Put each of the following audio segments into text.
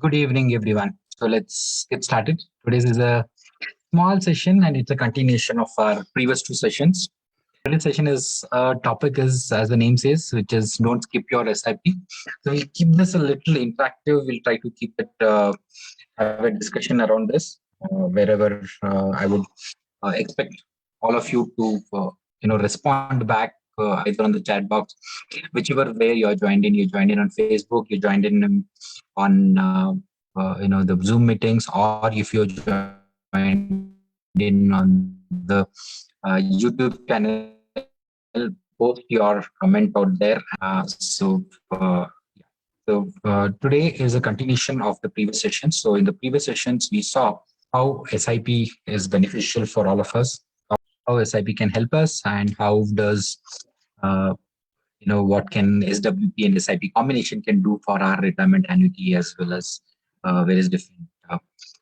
Good evening, everyone. So let's get started. Today's is a small session and it's a continuation of our previous two sessions. Today's session is topic is, as the name says, which is don't skip your SIP. So we'll keep this a little interactive. We'll try to keep it, have a discussion around this wherever I would expect all of you to, respond back either on the chat box, whichever way you're joined in. You joined in on Facebook, you joined in on the Zoom meetings, or if you joined in on the YouTube channel, post your comment out there. Today is a continuation of the previous session. So in the previous sessions, we saw how SIP is beneficial for all of us, how SIP can help us, and how does what can SWP and SIP combination can do for our retirement annuity as well as various different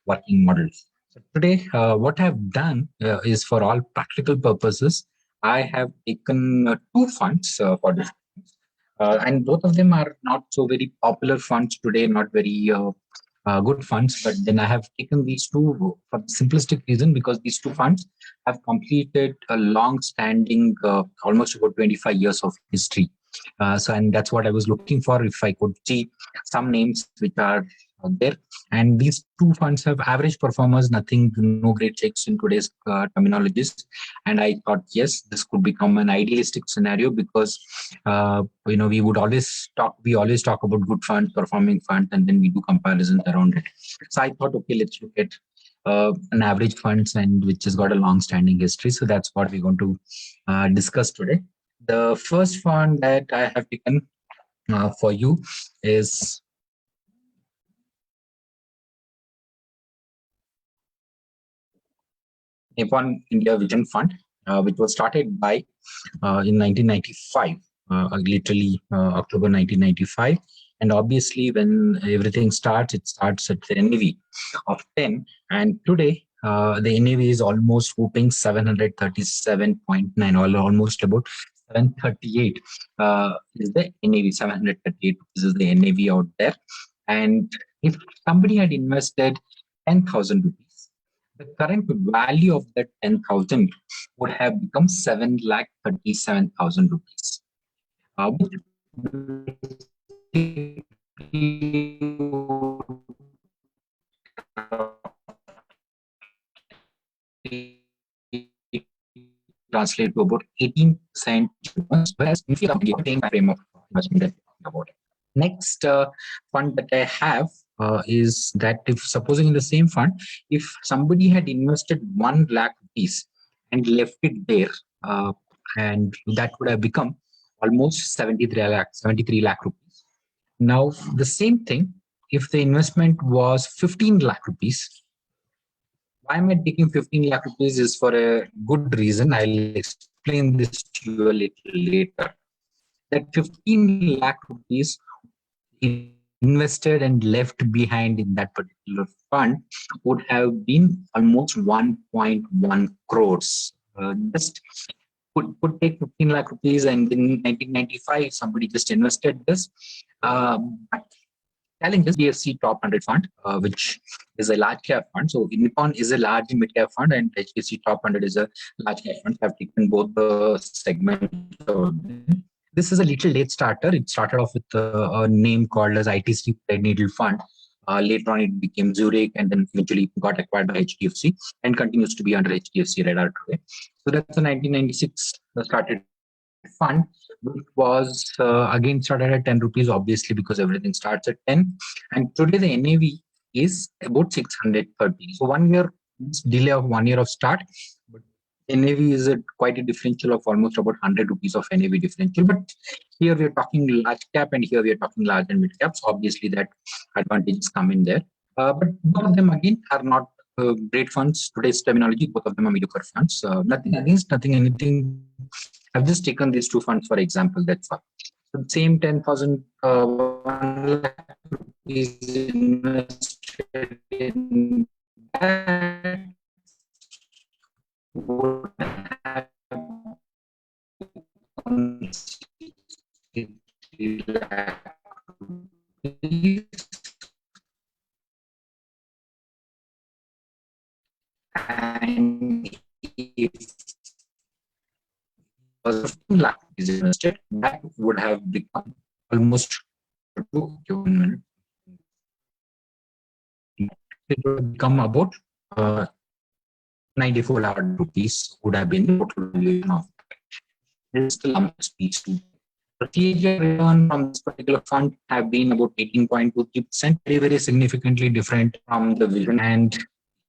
working models. So today, what I've done is for all practical purposes, I have taken two funds for this. And both of them are not so very popular funds today, not very good funds. But then I have taken these two for the simplistic reason because these two funds have completed a long-standing, almost about 25 years of history. And that's what I was looking for. If I could see some names which are there, and these two funds have average performers, nothing, no great checks in today's terminologies. And I thought, yes, this could become an idealistic scenario because we always talk about good funds, performing funds, and then we do comparisons around it. So I thought, okay, let's look at an average funds and which has got a long-standing history. So that's what we're going to discuss today. The first fund that I have taken for you is Nippon India Vision Fund, which was started by in 1995, literally October 1995. And obviously, when everything starts, it starts at the NAV of 10. And today, the NAV is almost whooping 737.9, or almost about 738 is the NAV. 738 is the NAV out there. And if somebody had invested 10,000 rupees, the current value of that 10,000 would have become 7,37,000 rupees. Translate to about 18%, whereas if you are paying frame of investment about it. Next fund that I have is that if supposing in the same fund, if somebody had invested 1 lakh rupees and left it there, and that would have become almost 73 lakh rupees. Now, the same thing, if the investment was 15 lakh rupees, why am I taking 15 lakh rupees is for a good reason. I'll explain this to you a little later. That 15 lakh rupees invested and left behind in that particular fund would have been almost 1.1 crores. Just could take 15 lakh rupees, and in 1995 somebody just invested this. Challenge is HDFC Top 100 Fund, which is a large cap fund. So Nippon is a large mid cap fund, and HDFC Top 100 is a large cap fund. I've taken both the segments. This is a little late starter. It started off with a name called as ITC Needle Fund. Later on, it became Zurich, and then eventually got acquired by HDFC and continues to be under HDFC radar today. So that's a 1996 started fund, which was again started at 10 rupees, obviously, because everything starts at 10. And today the NAV is about 630. So 1 year delay of 1 year of start, but NAV is quite a differential of almost about 100 rupees of NAV differential. But here we are talking large cap, and here we are talking large and mid caps. Obviously, that advantages come in there. But both of them again are not great funds. Today's terminology, both of them are mediocre funds. Nothing against, nothing anything. I've just taken these two funds for example. That's all. So the same 10,000 1 lakh rupees invested in that would have 60 lakh rupees and if 15 lakh is invested, that would have become almost it would become about 94 lakh rupees would have been the total valuation of this lump speech. The CAGR return from this particular fund have been about 18.23%, very, very significantly different from the vision, and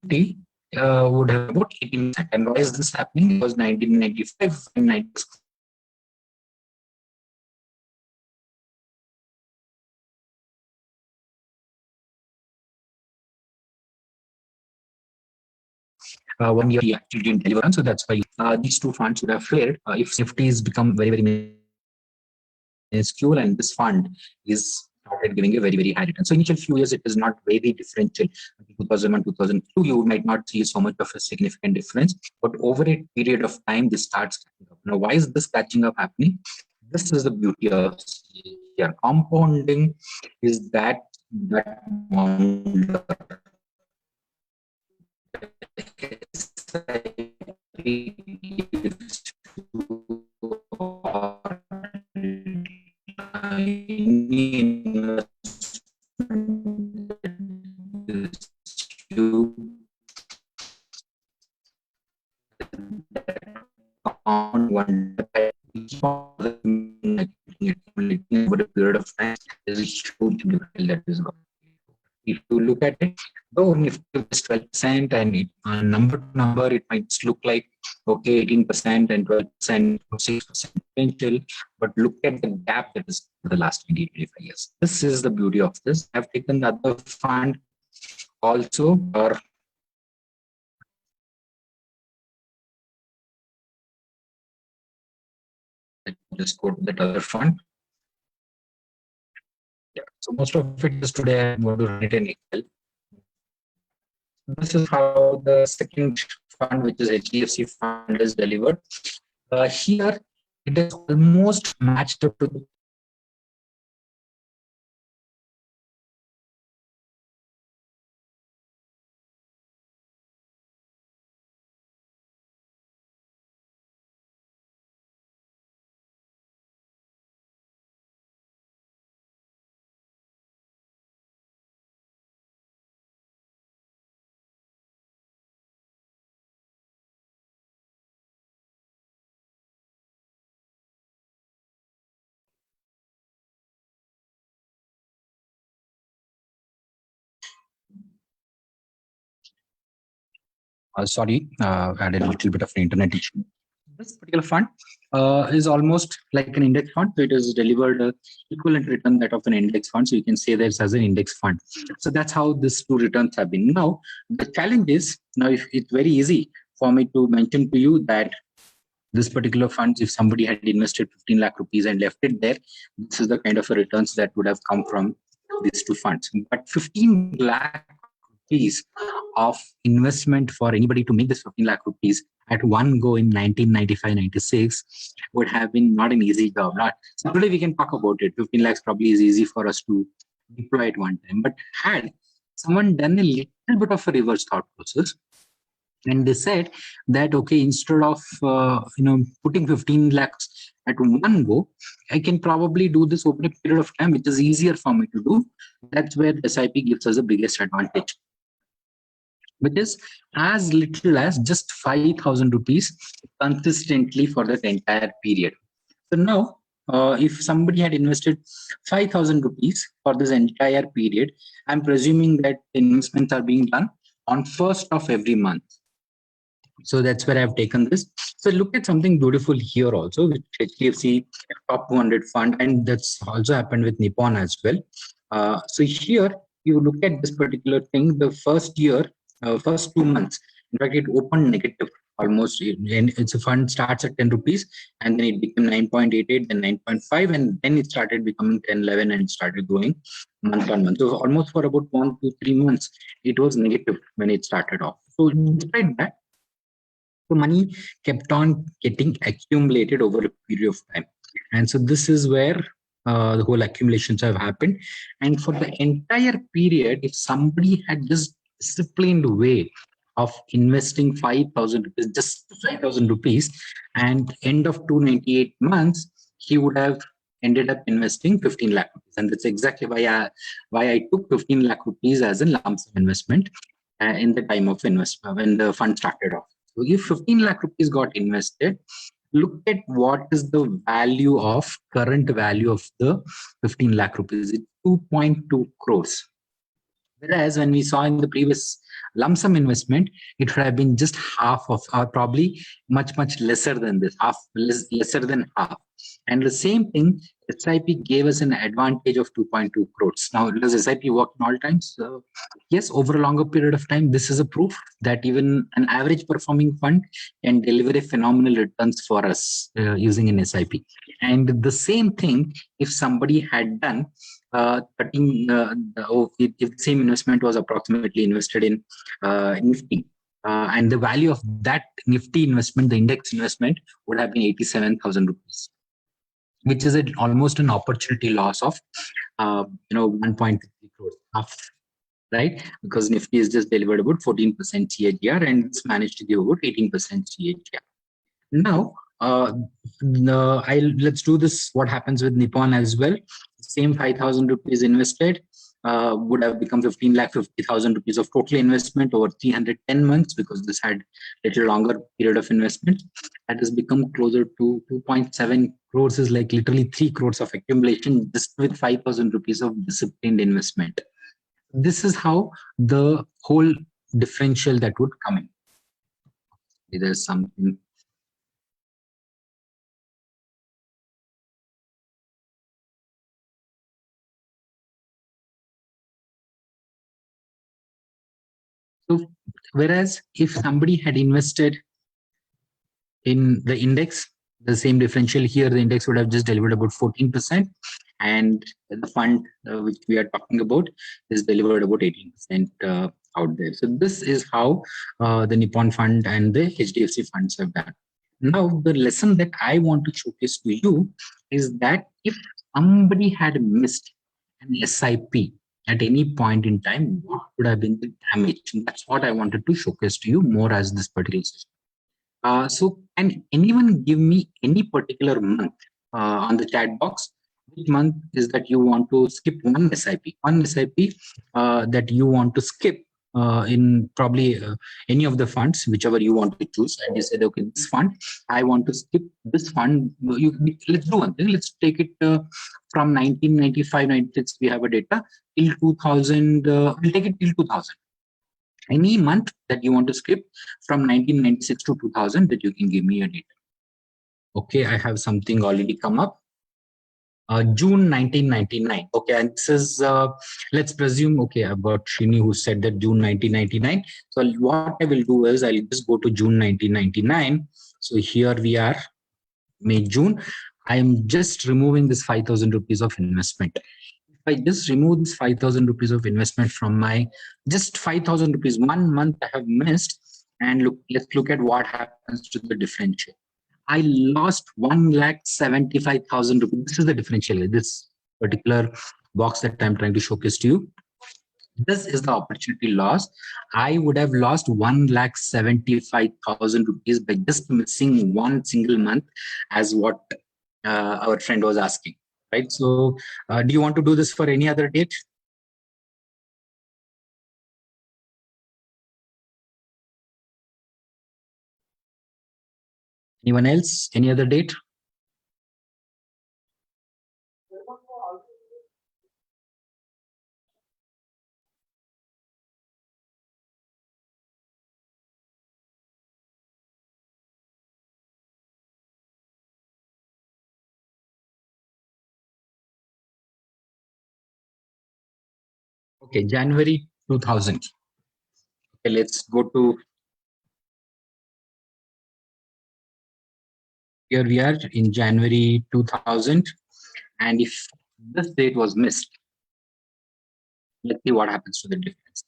the would have about 18%. And why is this happening? Because 1995 and 96 1 year he actually didn't deliver. So that's why these two funds would have failed. If Nifty has become very, very minuscule and this fund is started giving a very, very high return. So initial few years, it is not very differential. 2001, 2002, you might not see so much of a significant difference. But over a period of time, this starts catching up. Now, why is this catching up happening? This is the beauty of compounding, is that wonder over a period of time, there is a huge difference that is gone. If you look at it, though if it is 12% and it, number to number, it might look like okay, 18% and 12%, 6% potential, but look at the gap that is for the last 25 years. This is the beauty of this. I've taken the other fund also, or just go to that other fund. Yeah. So most of it is today. I'm going to run it in Excel. This is how the second fund, which is HDFC fund, is delivered. Here, it is almost matched up to the sorry, had a little bit of an internet issue. This particular fund is almost like an index fund. So it has delivered equivalent return that of an index fund. So you can say this as an index fund. So that's how these two returns have been. Now, the challenge is, now if it's very easy for me to mention to you that this particular funds, if somebody had invested 15 lakh rupees and left it there, this is the kind of returns that would have come from these two funds. But 15 lakh rupees of investment for anybody to make this 15 lakh rupees at one go in 1995-96 would have been not an easy job. So today we can talk about it. 15 lakhs probably is easy for us to deploy at one time. But had someone done a little bit of a reverse thought process, and they said that, okay, instead of putting 15 lakhs at one go, I can probably do this over a period of time, which is easier for me to do. That's where SIP gives us the biggest advantage, which is as little as just 5,000 rupees consistently for that entire period. So now, if somebody had invested 5,000 rupees for this entire period, I'm presuming that investments are being done on 1st of every month. So that's where I've taken this. So look at something beautiful here also with HDFC top 200 fund, and that's also happened with Nippon as well. So here you look at this particular thing, the first year, first 2 months, in fact, it opened negative almost. And it's a fund starts at 10 rupees and then it became 9.88, then 9.5, and then it started becoming 10, 11 and started going month on month. So almost for about 1 to 3 months, it was negative when it started off. So despite that, the money kept on getting accumulated over a period of time. And so this is where the whole accumulations have happened. And for the entire period, if somebody had just disciplined way of investing 5,000 rupees, just 5,000 rupees, and end of 298 months, he would have ended up investing 15 lakh rupees. And that's exactly why I took 15 lakh rupees as a lump sum investment in the time of investment when the fund started off. So if 15 lakh rupees got invested, look at what is the value of current value of the 15 lakh rupees. It's 2.2 crores. Whereas when we saw in the previous lump sum investment, it would have been just half of, or probably much lesser than this, lesser than half. And the same thing, SIP gave us an advantage of 2.2 crores. Now, does SIP work in all times? Yes, over a longer period of time, this is a proof that even an average performing fund can deliver a phenomenal returns for us using an SIP. And the same thing, if somebody had done 13, if the same investment was approximately invested in Nifty, and the value of that Nifty investment, the index investment, would have been 87,000 rupees, which is almost an opportunity loss of 1.3 crores, half, right? Because Nifty is just delivered about 14% CAGR and it's managed to give about 18% CAGR. Now, let's do this. What happens with Nippon as well? Same 5,000 rupees invested would have become 15,50,000 rupees of total investment over 310 months, because this had a little longer period of investment. That has become closer to 2.7 crores, is like literally 3 crores of accumulation just with 5,000 rupees of disciplined investment. This is how the whole differential that would come in. There's something. So, whereas if somebody had invested in the index, the same differential here, the index would have just delivered about 14%, and the fund which we are talking about is delivered about 18% out there. So this is how the Nippon fund and the HDFC funds have done. Now, the lesson that I want to showcase to you is that if somebody had missed an SIP at any point in time, what would have been the damage? And that's what I wanted to showcase to you more as this particular session. So can anyone give me any particular month on the chat box? Which month is that you want to skip one SIP that you want to skip in probably any of the funds, whichever you want to choose, and you said, okay, this fund, I want to skip this fund. Let's do one thing. Let's take it from 1995, 96, we have a data, till 2000, we'll take it till 2000. Any month that you want to skip from 1996 to 2000 that you can give me a data. Okay, I have something already come up. June 1999. Okay, and this is, let's presume, okay, I've got Srini who said that June 1999. So what I will do is I'll just go to June 1999. So here we are, May, June. I am just removing this 5,000 rupees of investment. If I just remove this 5,000 rupees of investment from my, just 5,000 rupees, 1 month I have missed, and look, let's look at what happens to the differential. I lost 1,75,000 rupees. This is the differential, this particular box that I'm trying to showcase to you. This is the opportunity loss. I would have lost 1,75,000 rupees by just missing one single month, as what our friend was asking, right? So do you want to do this for any other date? Anyone else? Any other date? Okay, January 2000. Okay, let's go to, here we are in January 2000. And if this date was missed, let's see what happens to the difference.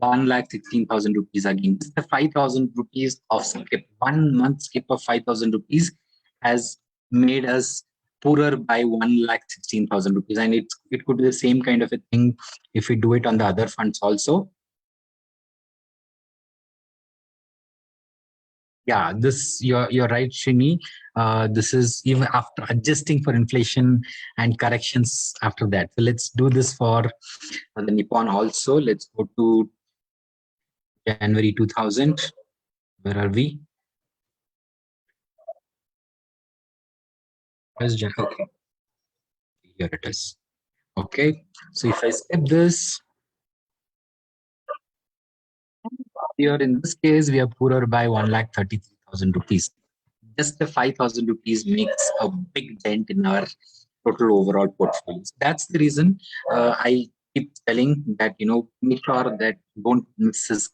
1,16,000 rupees again. This is the 5,000 rupees of skip. 1 month skip of 5,000 rupees has made us poorer by 1,16,000 rupees. And it could be the same kind of a thing if we do it on the other funds also. Yeah, this you're right, Shini. This is even after adjusting for inflation and corrections after that. So let's do this for the Nippon also. Let's go to January 2000. Where are we? Okay, here it is. Okay, so if I skip this, here in this case, we are poorer by 1,33,000 rupees. Just the 5,000 rupees makes a big dent in our total overall portfolios. That's the reason I keep telling that, make sure that don't miss this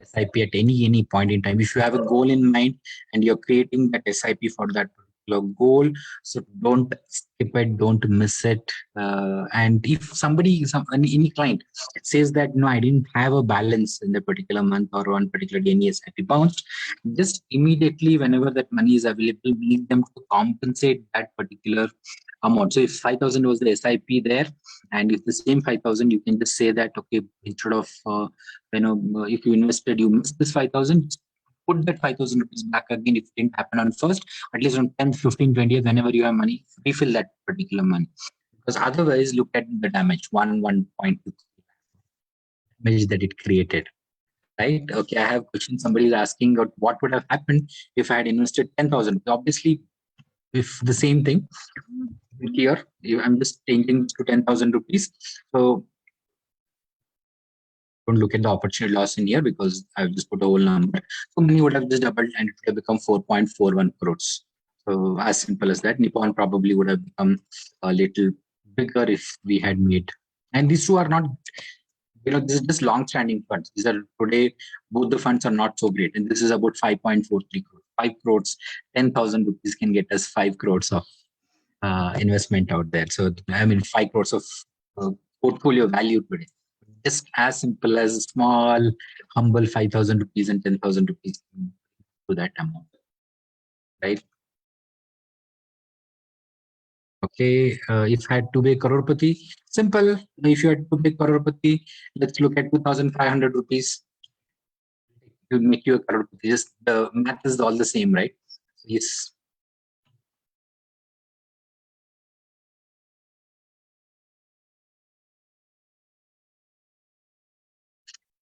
SIP at any point in time. If you have a goal in mind and you're creating that SIP for that particular goal, so don't skip it, don't miss it. And if somebody, any client says that no, I didn't have a balance in the particular month or one particular day, any SIP bounced, just immediately whenever that money is available, we need them to compensate that particular amount. So if 5,000 was the SIP there, and if the same 5,000, you can just say that, okay, instead of if you invested, you missed this 5,000, put that 5,000 rupees back again. If it didn't happen on first, at least on 10th, 15th, 20th, whenever you have money, refill that particular money. Because otherwise, look at the damage, 1.2 damage that it created. Right? Okay, I have question. Somebody is asking what would have happened if I had invested 10,000. Obviously, if the same thing here, I'm just changing to 10,000 rupees. So don't look at the opportunity loss in here because I've just put a whole number. So money would have just doubled and it would have become 4.41 crores. So as simple as that. Nippon probably would have become a little bigger if we had made. And these two are not, this is just long-standing funds. These are today, both the funds are not so great. And this is about 5.43 crores. 5 crores, 10,000 rupees can get us 5 crores of investment out there. So, 5 crores of portfolio value today. Just as simple as a small, humble 5,000 rupees and 10,000 rupees to that amount, right? Okay, if I had to be crorepati, simple. If you had to be crorepati, let's look at 2,500 rupees to make you a crorepati. Just the math is all the same, right? Yes.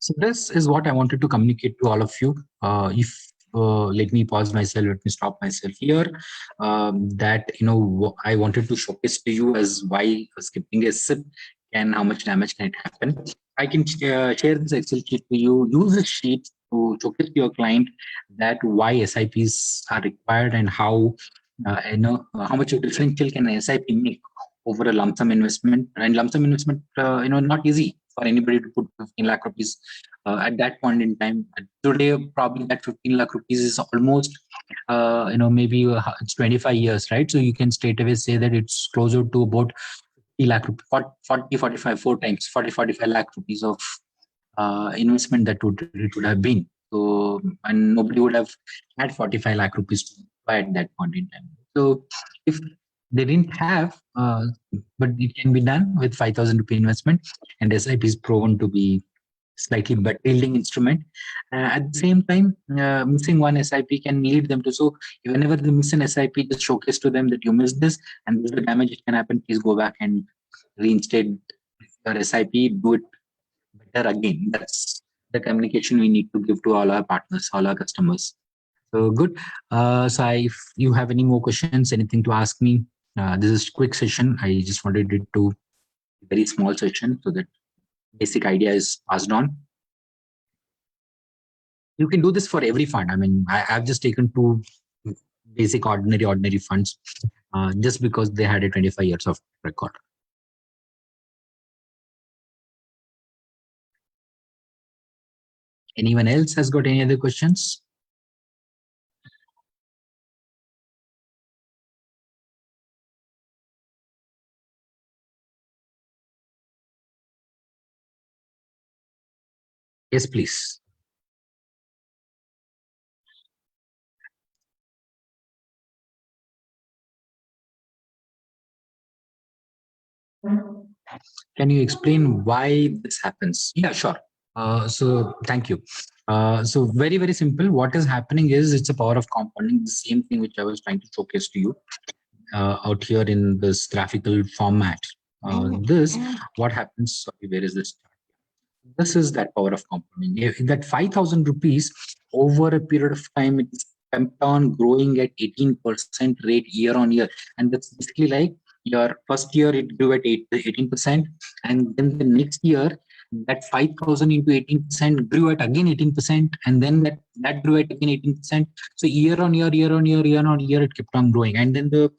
So this is what I wanted to communicate to all of you. If let me pause myself, let me stop myself here. That I wanted to showcase to you as why skipping a sip can, how much damage can it happen. I can share this Excel sheet to you. Use this sheet to showcase to your client that why SIPs are required and how much of differential can an SIP make over a lump sum investment. And lump sum investment, not easy for anybody to put 15 lakh rupees at that point in time. Today, probably that 15 lakh rupees is almost, maybe it's 25 years, right? So you can straight away say that it's closer to about 50 lakh rupees, 40, 45, 4 times, 40, 45 lakh rupees of investment that it would have been. So, and nobody would have had 45 lakh rupees to buy at that point in time. So if they didn't have, but it can be done with 5,000 rupee investment, and SIP is proven to be slightly better yielding instrument. At the same time, missing one SIP can lead them to, so whenever they miss an SIP, just showcase to them that you missed this and this is the damage it can happen. Please go back and reinstate your SIP, do it better again. That's the communication we need to give to all our partners, all our customers. So good. So if you have any more questions, anything to ask me, this is a quick session. I just wanted it to be a very small session so that basic idea is passed on. You can do this for every fund. I've just taken two basic ordinary funds just because they had a 25 years of record. Anyone else has got any other questions? Yes, please. Can you explain why this happens? Yeah, sure. So thank you. So very, very simple. What is happening is it's a power of compounding, the same thing which I was trying to showcase to you out here in this graphical format. This, what happens, sorry, where is this? This is that power of compounding. If that 5,000 rupees over a period of time, it's kept on growing at 18% rate year on year. And that's basically like your first year, it grew at 18%. And then the next year, that 5,000 into 18% grew at again 18%. And then that grew at again 18%. So year on year, it kept on growing. And then the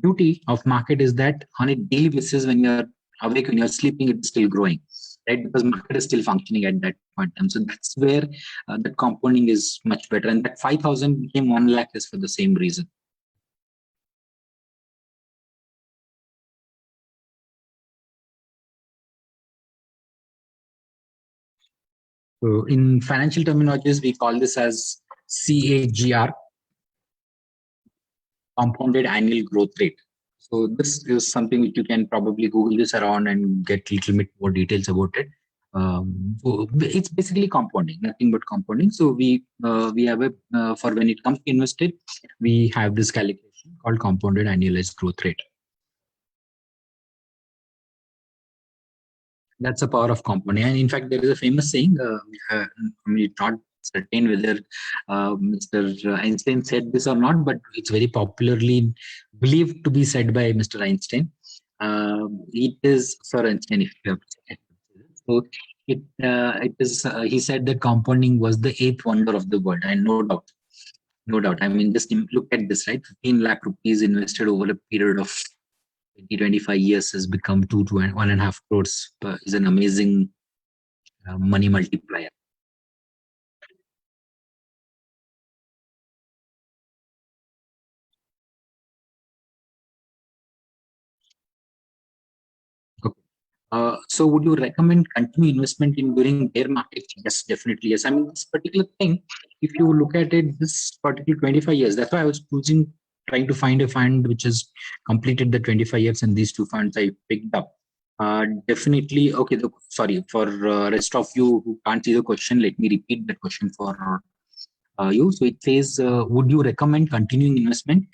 beauty of market is that on a daily basis, when you're awake, when you're sleeping, it's still growing, right? Because market is still functioning at that point in time. So that's where the compounding is much better. And that 5,000 became 1 lakh is for the same reason. So in financial terminologies, we call this as CAGR, compounded annual growth rate. So this is something which you can probably Google this around and get a little bit more details about it. So it's basically compounding, nothing but compounding. So we have a for when it comes to invested, we have this calculation called compounded annualized growth rate. That's the power of compounding. And in fact, there is a famous saying. I mean, it's not certain whether Mr. Einstein said this or not, but it's very popularly believed to be said by Mr. Einstein. It is Sir Einstein, if you have to say. So it is. He said that compounding was the eighth wonder of the world, and no doubt, no doubt. I mean, just look at this, right? 15 lakh rupees invested over a period of 25 years has become 2 to 1.5 crores. Is an amazing money multiplier. Okay. So would you recommend continue investment in during bear market? Yes, definitely. Yes. I mean, this particular thing, if you look at it, this particular 25 years, that's why I was trying to find a fund which has completed the 25 years, and these two funds I picked up. Definitely. Okay. Sorry for rest of you who can't see the question. Let me repeat the question for you. So it says, would you recommend continuing investment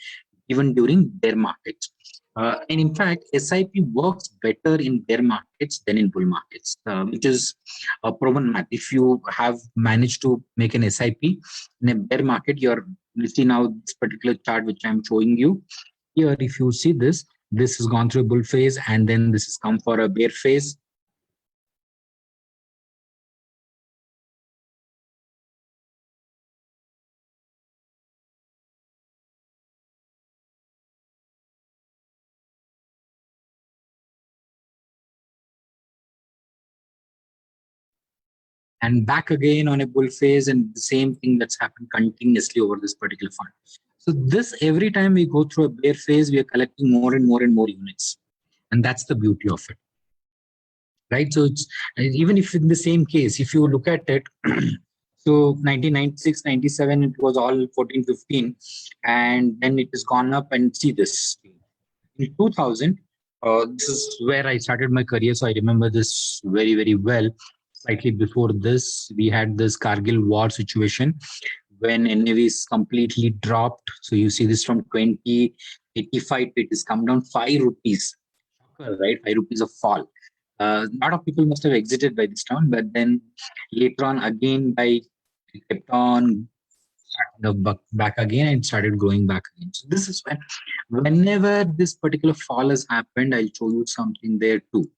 even during bear markets? And in fact, SIP works better in bear markets than in bull markets, which is a proven math. If you have managed to make an SIP in a bear market, you see now this particular chart which I'm showing you here. If you see this has gone through a bull phase, and then this has come for a bear phase. And back again on a bull phase, and the same thing that's happened continuously over this particular fund. So this, every time we go through a bear phase, we are collecting more and more and more units. And that's the beauty of it, right? So it's, even if in the same case, if you look at it, so 1996, 97, it was all 14, 15, and then it has gone up, and see this. In 2000, this is where I started my career, so I remember this very, very well. Slightly before this, we had this Kargil war situation when NAVs completely dropped. So you see this from 2085, it has come down 5 rupees, right? 5 rupees of fall. A lot of people must have exited by this time, but then later on, again, it kept on back again and started growing back again. So this is whenever this particular fall has happened, I'll show you something there too.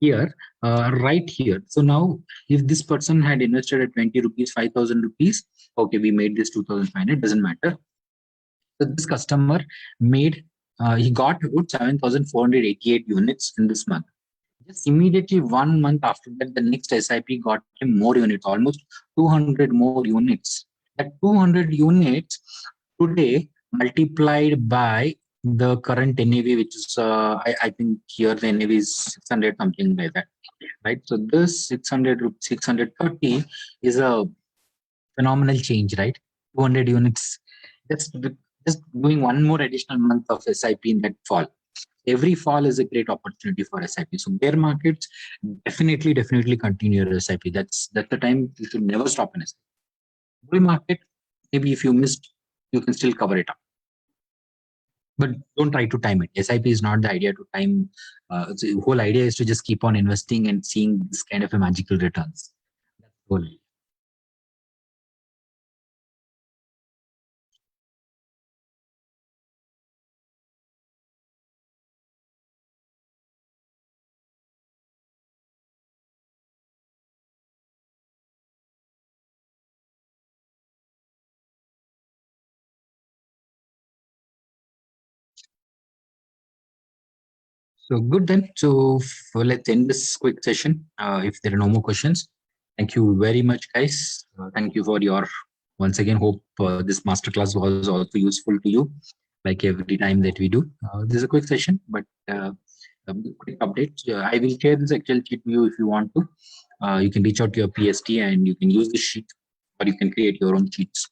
Here, right here. So now, if this person had invested at 20 rupees, 5,000 rupees, okay, we made this 2,500, doesn't matter. So this customer he got about 7,488 units in this month. Just immediately 1 month after that, the next SIP got him more units, almost 200 more units. That 200 units today multiplied by the current NAV, which is, I think here the NAV is 600, something like that, right? So this 630 is a phenomenal change, right? 200 units, just doing one more additional month of SIP in that fall. Every fall is a great opportunity for SIP. So bear markets, definitely continue your SIP. That's the time you should never stop an SIP. Bull market, maybe if you missed, you can still cover it up. But don't try to time it. SIP is not the idea to time. The whole idea is to just keep on investing and seeing this kind of a magical returns. That's the whole idea. So good then. So let's end this quick session. If there are no more questions, thank you very much, guys. Thank you for your once again. Hope this masterclass was also useful to you, like every time that we do. This is a quick session, but a quick update. I will share this Excel sheet with you if you want to. You can reach out to your PST and you can use this sheet, or you can create your own sheets.